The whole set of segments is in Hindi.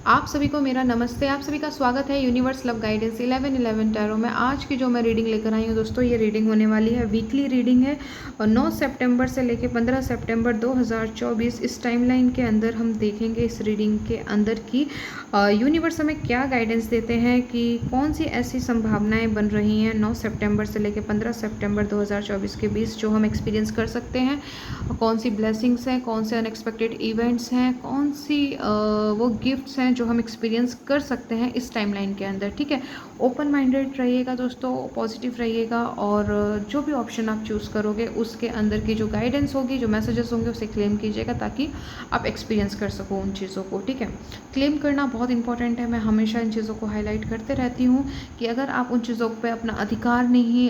आप सभी को मेरा नमस्ते। आप सभी का स्वागत है यूनिवर्स लव गाइडेंस 1111 टैरो में। आज की जो मैं रीडिंग लेकर आई हूँ दोस्तों, ये रीडिंग होने वाली है, वीकली रीडिंग है और 9 सितंबर से लेकर 15 सितंबर 2024 इस टाइमलाइन के अंदर हम देखेंगे इस रीडिंग के अंदर की यूनिवर्स हमें क्या गाइडेंस देते हैं कि कौन सी ऐसी संभावनाएं बन रही हैं 9 सितंबर से लेकर 15 सितंबर 2024 के बीच जो हम एक्सपीरियंस कर सकते हैं। कौन सी ब्लेसिंग्स हैं, कौन से अनएक्सपेक्टेड इवेंट्स हैं, कौन सी वो गिफ्ट्स हैं जो हम एक्सपीरियंस कर सकते हैं इस टाइमलाइन के अंदर। ठीक है, ओपन माइंडेड रहिएगा दोस्तों, पॉजिटिव रहिएगा और जो भी ऑप्शन आप चूज़ करोगे उसके अंदर की जो गाइडेंस होगी, जो मैसेजेस होंगे उसे क्लेम कीजिएगा ताकि आप एक्सपीरियंस कर सको उन चीज़ों को। ठीक है, क्लेम करना बहुत इंपॉर्टेंट है। मैं हमेशा इन चीज़ों को हाईलाइट करते रहती हूँ कि अगर आप उन चीज़ों पर अपना अधिकार नहीं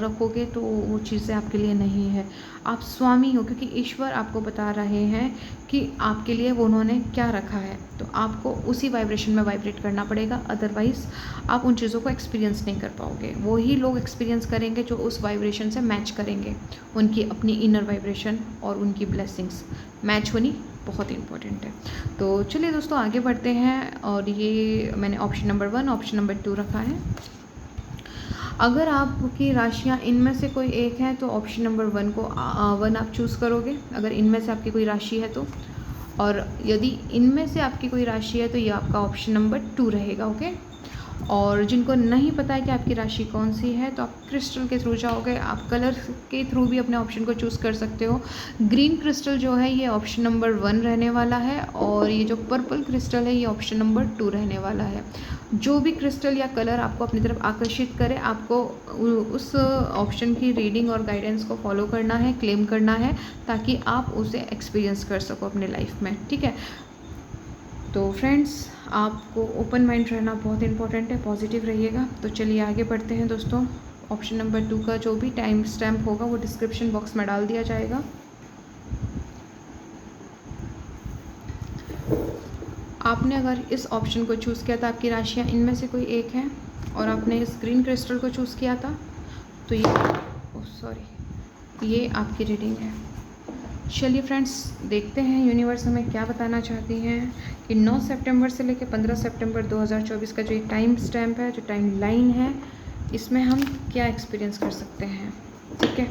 रखोगे तो वो चीज़ें आपके लिए नहीं है। आप स्वामी हो क्योंकि ईश्वर आपको बता रहे हैं कि आपके लिए वो उन्होंने क्या रखा है, तो आपको उसी वाइब्रेशन में वाइब्रेट करना पड़ेगा, अदरवाइज़ आप उन चीज़ों को एक्सपीरियंस नहीं कर पाओगे। वही लोग एक्सपीरियंस करेंगे जो उस वाइब्रेशन से मैच करेंगे, उनकी अपनी इनर वाइब्रेशन और उनकी ब्लेसिंग्स मैच होनी बहुत इंपॉर्टेंट है। तो चलिए दोस्तों आगे बढ़ते हैं और ये मैंने ऑप्शन नंबर 1 ऑप्शन नंबर 2 रखा है। अगर आपकी राशियाँ इनमें से कोई एक है तो ऑप्शन नंबर 1 को 1 आप चूज़ करोगे, अगर इनमें से आपकी कोई राशि है तो। और यदि इनमें से आपकी कोई राशि है तो ये आपका ऑप्शन नंबर 2 रहेगा। ओके, और जिनको नहीं पता है कि आपकी राशि कौन सी है तो आप क्रिस्टल के थ्रू जाओगे, आप कलर के थ्रू भी अपने ऑप्शन को चूज़ कर सकते हो। ग्रीन क्रिस्टल जो है ये ऑप्शन नंबर 1 रहने वाला है और ये जो पर्पल क्रिस्टल है ये ऑप्शन नंबर 2 रहने वाला है। जो भी क्रिस्टल या कलर आपको अपनी तरफ आकर्षित करे, आपको उस ऑप्शन की रीडिंग और गाइडेंस को फॉलो करना है, क्लेम करना है ताकि आप उसे एक्सपीरियंस कर सको अपने लाइफ में। ठीक है, तो फ्रेंड्स आपको ओपन माइंड रहना बहुत इंपॉर्टेंट है, पॉजिटिव रहिएगा। तो चलिए आगे बढ़ते हैं दोस्तों। ऑप्शन नंबर 2 का जो भी टाइम स्टैम्प होगा वो डिस्क्रिप्शन बॉक्स में डाल दिया जाएगा। आपने अगर इस ऑप्शन को चूज़ किया था, आपकी राशियाँ इनमें से कोई एक है और आपने इस ग्रीन क्रिस्टल को चूज़ किया था तो ये आपकी रीडिंग है। चलिए फ्रेंड्स देखते हैं यूनिवर्स हमें क्या बताना चाहती हैं कि 9 सितंबर से लेकर 15 सितंबर 2024 का जो ये टाइम स्टैम्प है, जो टाइम लाइन है, इसमें हम क्या एक्सपीरियंस कर सकते हैं। ठीक है,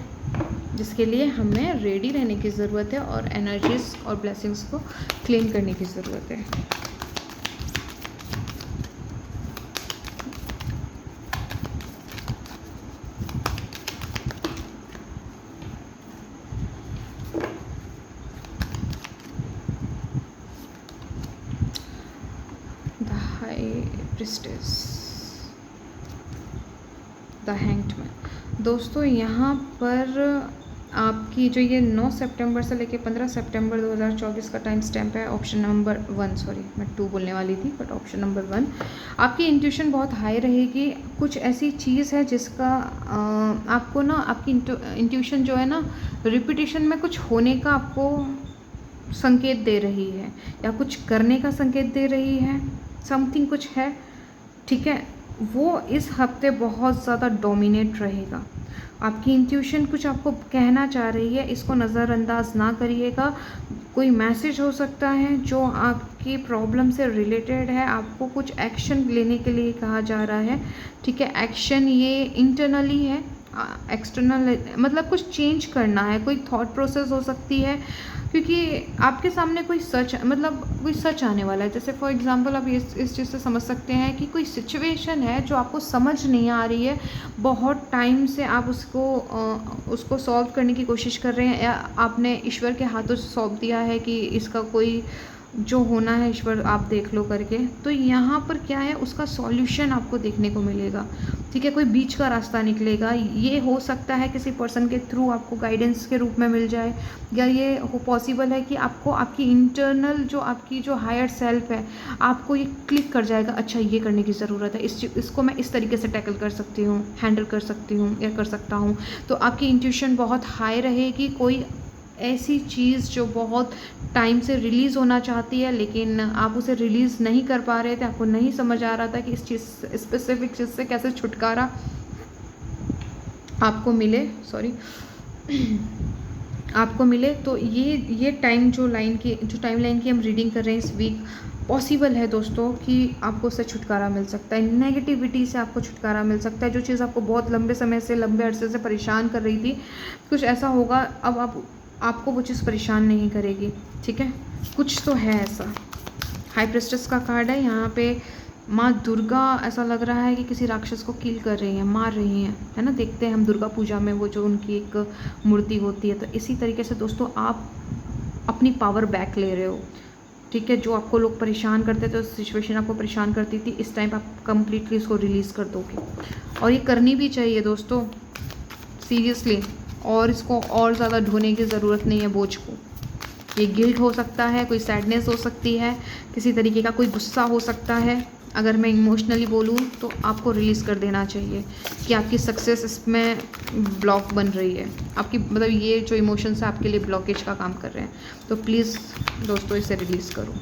जिसके लिए हमें रेडी रहने की ज़रूरत है और एनर्जीज और ब्लेसिंग्स को क्लेम करने की ज़रूरत है। The hanged man. दोस्तों यहाँ पर आपकी जो ये 9 सितंबर से लेकर 15 सितंबर 2024 का टाइम स्टैम्प है, ऑप्शन नंबर 1, सॉरी मैं 2 बोलने वाली थी बट ऑप्शन नंबर 1। आपकी इंट्यूशन बहुत हाई रहेगी। कुछ ऐसी चीज़ है जिसका आपको ना, आपकी इंट्यूशन जो है ना, रिपीटिशन में कुछ होने का आपको संकेत दे रही है या कुछ करने का संकेत दे रही है। समथिंग कुछ है, ठीक है, वो इस हफ्ते बहुत ज़्यादा डोमिनेट रहेगा। आपकी इंट्यूशन कुछ आपको कहना चाह रही है, इसको नज़रअंदाज ना करिएगा। कोई मैसेज हो सकता है जो आपकी प्रॉब्लम से रिलेटेड है, आपको कुछ एक्शन लेने के लिए कहा जा रहा है। ठीक है, एक्शन ये इंटरनली है, एक्सटर्नल मतलब कुछ चेंज करना है, कोई थॉट प्रोसेस हो सकती है क्योंकि आपके सामने कोई सच, मतलब कोई सच आने वाला है। जैसे फॉर एग्जांपल आप इस चीज़ से समझ सकते हैं कि कोई सिचुएशन है जो आपको समझ नहीं आ रही है, बहुत टाइम से आप उसको सॉल्व करने की कोशिश कर रहे हैं या आपने ईश्वर के हाथों से सौंप दिया है कि इसका कोई जो होना है ईश्वर आप देख लो करके। तो यहाँ पर क्या है, उसका सॉल्यूशन आपको देखने को मिलेगा। ठीक है, कोई बीच का रास्ता निकलेगा। ये हो सकता है किसी पर्सन के थ्रू आपको गाइडेंस के रूप में मिल जाए, या ये पॉसिबल है कि आपको आपकी इंटरनल जो आपकी जो हायर सेल्फ है, आपको ये क्लिक कर जाएगा, अच्छा ये करने की ज़रूरत है, इसको मैं इस तरीके से टैकल कर सकती हूँ, हैंडल कर सकती हूँ या कर सकता हूँ। तो आपकी इंट्यूशन बहुत हाई रहेगी। कोई ऐसी चीज़ जो बहुत टाइम से रिलीज़ होना चाहती है लेकिन आप उसे रिलीज़ नहीं कर पा रहे थे, आपको नहीं समझ आ रहा था कि इस चीज़, स्पेसिफिक चीज़ से कैसे छुटकारा आपको मिले, आपको मिले। तो ये टाइम लाइन की हम रीडिंग कर रहे हैं इस वीक पॉसिबल है दोस्तों कि आपको उससे छुटकारा मिल सकता है, नेगेटिविटी से आपको छुटकारा मिल सकता है। जो चीज़ आपको बहुत लंबे समय से, लंबे अरसे से परेशान कर रही थी, कुछ ऐसा होगा अब आपको वो चीज़ परेशान नहीं करेगी, ठीक है। कुछ तो है ऐसा। हाई प्रेस्टेस का कार्ड है यहाँ पे। माँ दुर्गा, ऐसा लग रहा है कि किसी राक्षस को किल कर रही हैं, मार रही हैं, है ना। देखते हैं हम दुर्गा पूजा में वो जो उनकी एक मूर्ति होती है। तो इसी तरीके से दोस्तों आप अपनी पावर बैक ले रहे हो, ठीक है। जो आपको लोग परेशान करते थे, उस सिचुएशन आपको परेशान करती थी, इस टाइम आप कंप्लीटली उसको रिलीज़ कर दोगे। और ये करनी भी चाहिए दोस्तों, सीरियसली। और इसको और ज़्यादा ढोने की ज़रूरत नहीं है बोझ को। ये गिल्ट हो सकता है, कोई सैडनेस हो सकती है, किसी तरीके का कोई गुस्सा हो सकता है। अगर मैं इमोशनली बोलूँ तो आपको रिलीज़ कर देना चाहिए कि आपकी सक्सेस इसमें ब्लॉक बन रही है। आपकी मतलब ये जो इमोशंस है आपके लिए ब्लॉकेज का काम कर रहे हैं। तो प्लीज़ दोस्तों इसे रिलीज़ करो।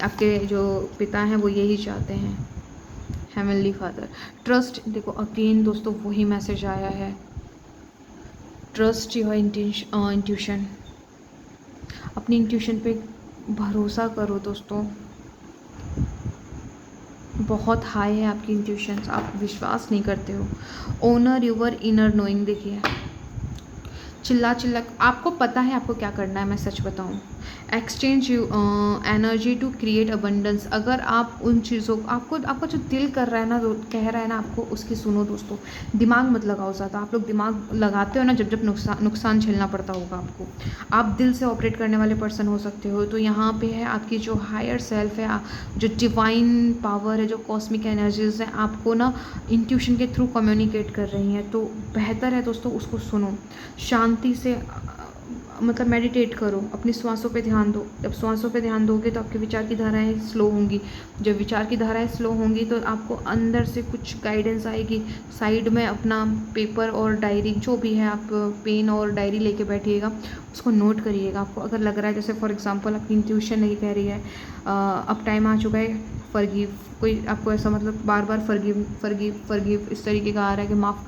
आपके जो पिता हैं वो यही चाहते हैं, हेवनली फादर। ट्रस्ट, देखो अगेन दोस्तों वही मैसेज आया है, ट्रस्ट योर इंट्यूशन। अपनी इंट्यूशन पे भरोसा करो दोस्तों। बहुत हाई है आपकी इंट्यूशन, आप विश्वास नहीं करते हो। ओनर यूवर इनर नोइंग, देखिए चिल्ला आपको पता है आपको क्या करना है। मैं सच बताऊं, exchange energy to create abundance. अगर आप उन चीज़ों आपका जो दिल कर रहा है ना, कह रहा है ना, आपको उसकी सुनो दोस्तों। दिमाग मत लगाओ ज़्यादा। आप लोग दिमाग लगाते हो ना जब नुकसान झेलना पड़ता होगा आपको। आप दिल से ऑपरेट करने वाले पर्सन हो सकते हो। तो यहाँ पे है आपकी जो हायर सेल्फ है, जो डिवाइन पावर है, जो कॉस्मिक एनर्जीज हैं, आपको ना इंट्यूशन के थ्रू कम्युनिकेट कर रही हैं। तो बेहतर है दोस्तों उसको सुनो, शांति से मतलब मेडिटेट करो, अपनी श्वासों पे ध्यान दो। जब श्वासों पे ध्यान दोगे तो आपके विचार की धाराएं स्लो होंगी। जब विचार की धाराएं स्लो होंगी तो आपको अंदर से कुछ गाइडेंस आएगी। साइड में अपना पेपर और डायरी, जो भी है, आप पेन और डायरी लेके बैठिएगा, उसको नोट करिएगा। आपको अगर लग रहा है, जैसे फॉर एग्जांपल आपकी इंट्यूशन नहीं कह रही है अब टाइम आ चुका है फॉरगिव, कोई आपको ऐसा मतलब बार बार फॉरगिव इस तरीके का आ रहा है कि माफ़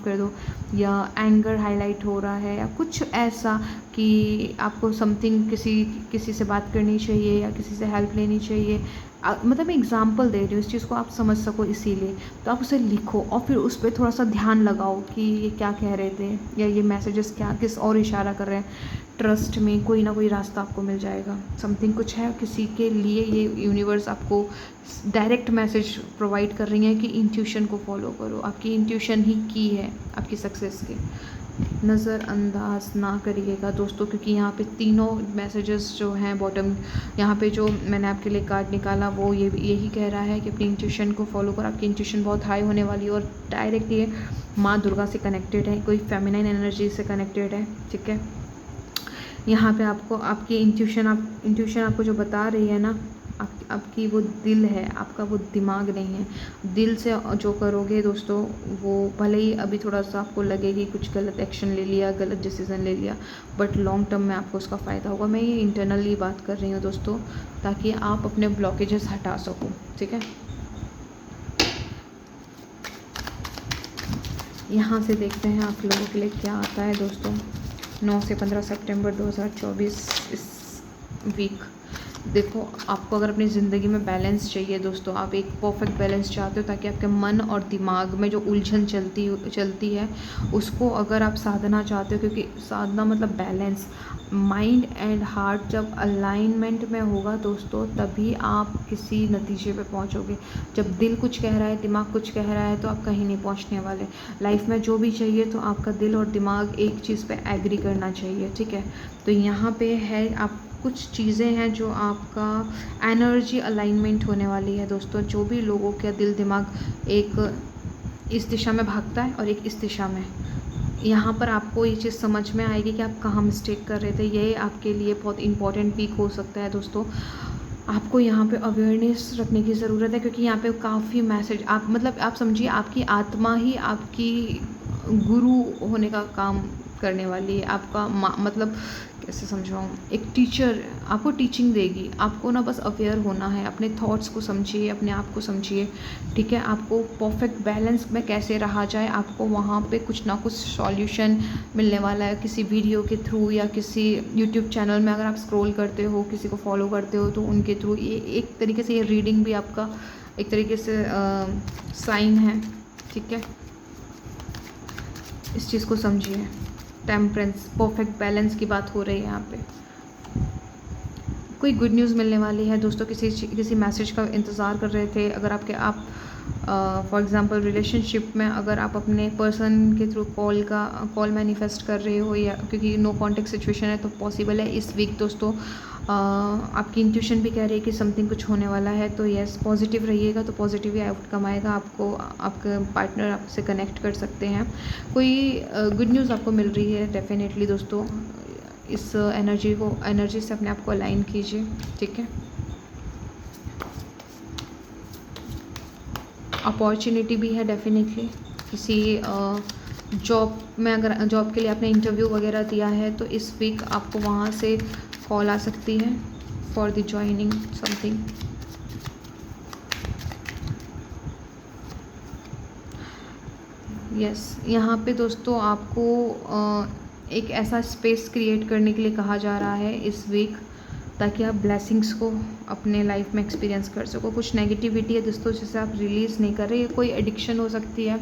कर दो, या एंगर हाईलाइट हो रहा है, या कुछ ऐसा कि आपको समथिंग किसी से बात करनी चाहिए या किसी से हेल्प लेनी चाहिए। मतलब मैं एग्जांपल दे रही हूँ, इस चीज़ को आप समझ सको इसीलिए। तो आप उसे लिखो और फिर उस पर थोड़ा सा ध्यान लगाओ कि ये क्या कह रहे थे, या ये मैसेजेस क्या किस और इशारा कर रहे हैं। ट्रस्ट में कोई ना कोई रास्ता आपको मिल जाएगा। समथिंग कुछ है, किसी के लिए ये यूनिवर्स आपको डायरेक्ट मैसेज प्रोवाइड कर रही है कि इंट्यूशन को फॉलो करो। आपकी इंट्यूशन ही की है आपकी सक्सेस के। नज़रअंदाज ना करिएगा दोस्तों, क्योंकि यहाँ पे तीनों मैसेजेस जो हैं बॉटम, यहाँ पे जो मैंने आपके लिए कार्ड निकाला वो यही कह रहा है कि अपनी इंट्यूशन को फॉलो करो। आपकी इंट्यूशन बहुत हाई होने वाली है और डायरेक्ट ये माँ दुर्गा से कनेक्टेड है, कोई फेमिनाइन एनर्जी से कनेक्टेड है, ठीक है। यहाँ पे आपको आपकी इंट्यूशन आपको जो बता रही है ना, आपकी वो दिल है, आपका वो दिमाग नहीं है। दिल से जो करोगे दोस्तों, वो भले ही अभी थोड़ा सा आपको लगे कि कुछ गलत एक्शन ले लिया, गलत डिसीज़न ले लिया, बट लॉन्ग टर्म में आपको उसका फ़ायदा होगा। मैं ये इंटरनली बात कर रही हूँ दोस्तों, ताकि आप अपने ब्लॉकेजेस हटा सको, ठीक है। यहाँ से देखते हैं आप लोगों के लिए क्या आता है दोस्तों। 9 से 15 सितंबर 2024 इस वीक। देखो, आपको अगर अपनी ज़िंदगी में बैलेंस चाहिए दोस्तों, आप एक परफेक्ट बैलेंस चाहते हो, ताकि आपके मन और दिमाग में जो उलझन चलती है उसको अगर आप साधना चाहते हो, क्योंकि साधना मतलब बैलेंस। माइंड एंड हार्ट जब अलाइनमेंट में होगा दोस्तों, तभी आप किसी नतीजे पे पहुंचोगे। जब दिल कुछ कह रहा है, दिमाग कुछ कह रहा है, तो आप कहीं नहीं पहुंचने वाले। लाइफ में जो भी चाहिए तो आपका दिल और दिमाग एक चीज़ पे एग्री करना चाहिए, ठीक है। तो यहाँ पे है, आप कुछ चीज़ें हैं जो आपका एनर्जी अलाइनमेंट होने वाली है दोस्तों। जो भी लोगों का दिल दिमाग एक इस दिशा में भागता है और एक इस दिशा में, यहाँ पर आपको ये चीज़ समझ में आएगी कि आप कहाँ मिस्टेक कर रहे थे। ये आपके लिए बहुत इंपॉर्टेंट वीक हो सकता है दोस्तों। आपको यहाँ पे अवेयरनेस रखने की ज़रूरत है, क्योंकि यहाँ पे काफ़ी मैसेज, आप समझिए आपकी आत्मा ही आपकी गुरु होने का काम करने वाली है। आपका मतलब कैसे समझाऊँ, एक टीचर आपको टीचिंग देगी। आपको ना बस अवेयर होना है, अपने थॉट्स को समझिए, अपने आप को समझिए, ठीक है। आपको परफेक्ट बैलेंस में कैसे रहा जाए, आपको वहाँ पे कुछ ना कुछ सॉल्यूशन मिलने वाला है, किसी वीडियो के थ्रू या किसी यूट्यूब चैनल में अगर आप स्क्रॉल करते हो, किसी को फॉलो करते हो, तो उनके थ्रू ये एक तरीके से ये रीडिंग भी आपका एक तरीके से साइन है, ठीक है। इस चीज़ को समझिए। टेम्परेंस, परफेक्ट बैलेंस की बात हो रही है यहाँ पे। कोई गुड न्यूज़ मिलने वाली है दोस्तों। किसी मैसेज का इंतज़ार कर रहे थे, अगर आप फॉर एग्ज़ाम्पल रिलेशनशिप में अगर आप अपने पर्सन के थ्रू कॉल मैनिफेस्ट कर रहे हो, या क्योंकि नो कॉन्टेक्ट सिचुएशन है तो पॉसिबल है इस वीक दोस्तों। आपकी इंट्यूशन भी कह रही है कि समथिंग कुछ होने वाला है, तो यस पॉजिटिव रहिएगा तो पॉजिटिव ही आउटकम आएगा। आपको आपके पार्टनर आपसे कनेक्ट कर सकते हैं, कोई गुड न्यूज़ आपको मिल रही है डेफिनेटली दोस्तों। इस एनर्जी से अपने आप को अलाइन कीजिए, ठीक है। अपॉर्चुनिटी भी है डेफिनेटली। किसी जॉब में अगर जॉब के लिए आपने इंटरव्यू वगैरह दिया है तो इस वीक आपको वहाँ से कॉल आ सकती है for the joining something. Yes यहाँ पे दोस्तों आपको एक ऐसा स्पेस क्रिएट करने के लिए कहा जा रहा है इस वीक, ताकि आप ब्लेसिंग्स को अपने लाइफ में एक्सपीरियंस कर सको। कुछ नेगेटिविटी है दोस्तों जिसे आप रिलीज़ नहीं कर रहे, कोई एडिक्शन हो सकती है।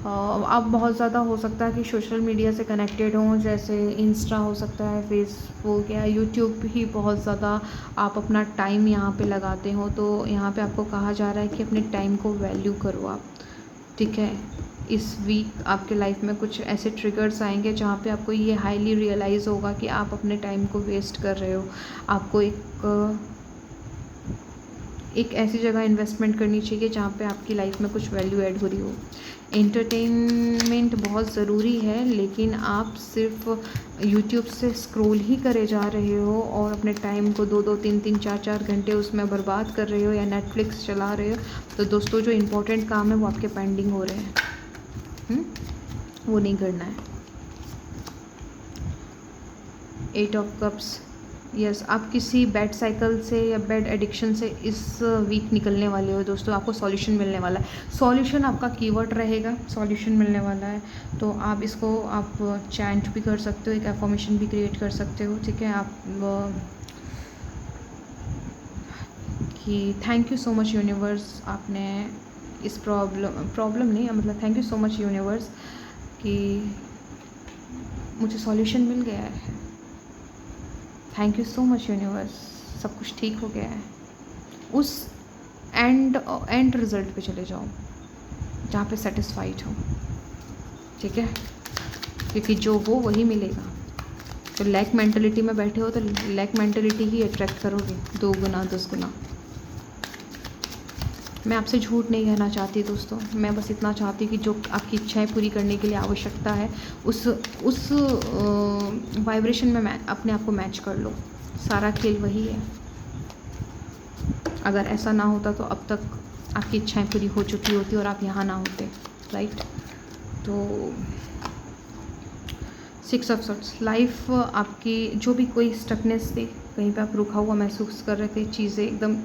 आप बहुत ज़्यादा हो सकता है कि सोशल मीडिया से कनेक्टेड हों, जैसे इंस्टा हो सकता है, फेसबुक या यूट्यूब ही बहुत ज़्यादा आप अपना टाइम यहाँ पे लगाते हो। तो यहाँ पे आपको कहा जा रहा है कि अपने टाइम को वैल्यू करो आप, ठीक है। इस वीक आपके लाइफ में कुछ ऐसे ट्रिगर्स आएंगे जहाँ पे आपको ये हाईली रियलाइज़ होगा कि आप अपने टाइम को वेस्ट कर रहे हो। आपको एक ऐसी जगह इन्वेस्टमेंट करनी चाहिए जहाँ पे आपकी लाइफ में कुछ वैल्यू ऐड हो रही हो। एंटरटेनमेंट बहुत ज़रूरी है, लेकिन आप सिर्फ यूट्यूब से स्क्रॉल ही करे जा रहे हो और अपने टाइम को 2-2, 3-3, 4-4 घंटे उसमें बर्बाद कर रहे हो या नेटफ्लिक्स चला रहे हो, तो दोस्तों जो इम्पोर्टेंट काम है वो आपके पेंडिंग हो रहे हैं। वो नहीं करना है। 8 ऑफ कप्स, यस आप किसी बैड साइकिल से या बैड एडिक्शन से इस वीक निकलने वाले हो दोस्तों। आपको सॉल्यूशन मिलने वाला है। सॉल्यूशन आपका कीवर्ड रहेगा, सॉल्यूशन मिलने वाला है। तो आप इसको आप चैंट भी कर सकते हो, एक एफर्मेशन भी क्रिएट कर सकते हो, ठीक है। आप कि thank you so much universe, आपने इस प्रॉब्लम नहीं मतलब thank you so much universe कि मुझे सॉल्यूशन मिल गया है। Thank you so much universe, सब कुछ ठीक हो गया है। उस एंड रिज़ल्ट पे चले जाओ जहाँ पे सेटिस्फाइड हो, ठीक है, क्योंकि जो हो वही मिलेगा। तो लैक मेंटलिटी में बैठे हो तो लैक मेंटलिटी ही अट्रैक्ट करोगे 2 गुना 10 गुना। मैं आपसे झूठ नहीं कहना चाहती दोस्तों, मैं बस इतना चाहती कि जो आपकी इच्छाएं पूरी करने के लिए आवश्यकता है उस वाइब्रेशन में मैं अपने आप को मैच कर लो। सारा खेल वही है। अगर ऐसा ना होता तो अब तक आपकी इच्छाएं पूरी हो चुकी होती और आप यहाँ ना होते, राइट। तो 6 ऑफ सॉर्ट्स, लाइफ आपकी जो भी कोई स्टकनेस थी, कहीं पे आप रुका हुआ महसूस कर रहे थे, चीज़ें एकदम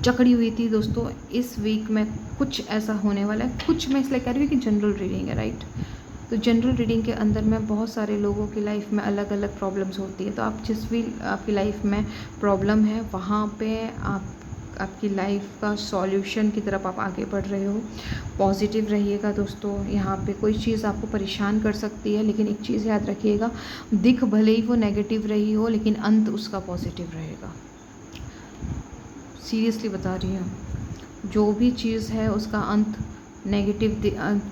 जकड़ी हुई थी दोस्तों, इस वीक में कुछ ऐसा होने वाला है। कुछ मैं इसलिए कह रही हूँ कि जनरल रीडिंग है, राइट। तो जनरल रीडिंग के अंदर में बहुत सारे लोगों की लाइफ में अलग अलग प्रॉब्लम्स होती है। तो आप जिस भी आपकी लाइफ में प्रॉब्लम है वहाँ पे आपकी लाइफ का सॉल्यूशन की तरफ आप आगे बढ़ रहे हो। पॉजिटिव रहिएगा दोस्तों। यहाँ पे कोई चीज़ आपको परेशान कर सकती है, लेकिन एक चीज़ याद रखिएगा, दिख भले ही वो नेगेटिव रही हो लेकिन अंत उसका पॉजिटिव रहेगा। सीरियसली बता रही हूँ, जो भी चीज़ है उसका अंत नेगेटिव,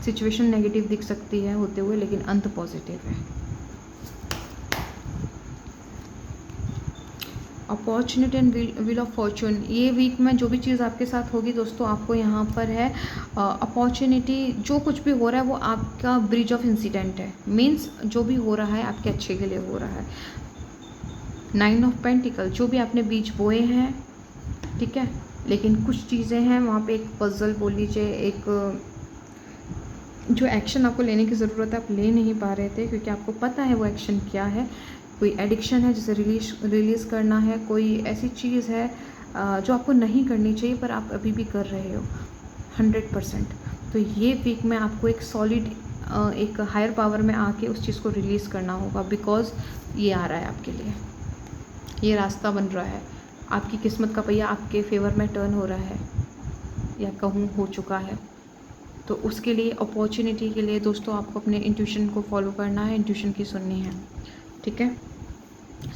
सिचुएशन नेगेटिव दिख सकती है होते हुए, लेकिन अंत पॉजिटिव है। Opportunity and wheel of Fortune, ये वीक में जो भी चीज़ आपके साथ होगी दोस्तों, आपको यहाँ पर है अपॉर्चुनिटी। जो कुछ भी हो रहा है वो आपका ब्रिज ऑफ इंसिडेंट है, मीन्स जो भी हो रहा है आपके अच्छे के लिए हो रहा है। 9 ऑफ पेंटिकल, जो भी आपने बीज बोए हैं, ठीक है, लेकिन कुछ चीज़ें हैं वहाँ पे, एक पजल बोल लीजिए, एक जो एक्शन आपको लेने की ज़रूरत है आप ले नहीं पा रहे थे, क्योंकि आपको पता है वो एक्शन क्या है। कोई एडिक्शन है जिसे रिलीज़ करना है, कोई ऐसी चीज़ है जो आपको नहीं करनी चाहिए पर आप अभी भी कर रहे हो 100%। तो ये वीक में आपको एक सॉलिड एक हायर पावर में आके उस चीज़ को रिलीज़ करना होगा, बिकॉज़ ये आ रहा है आपके लिए, ये रास्ता बन रहा है, आपकी किस्मत का पहिया आपके फेवर में टर्न हो रहा है, या कहूँ हो चुका है। तो उसके लिए, अपॉर्चुनिटी के लिए दोस्तों, आपको अपने इंट्यूशन को फॉलो करना है, इंट्यूशन की सुननी है, ठीक है।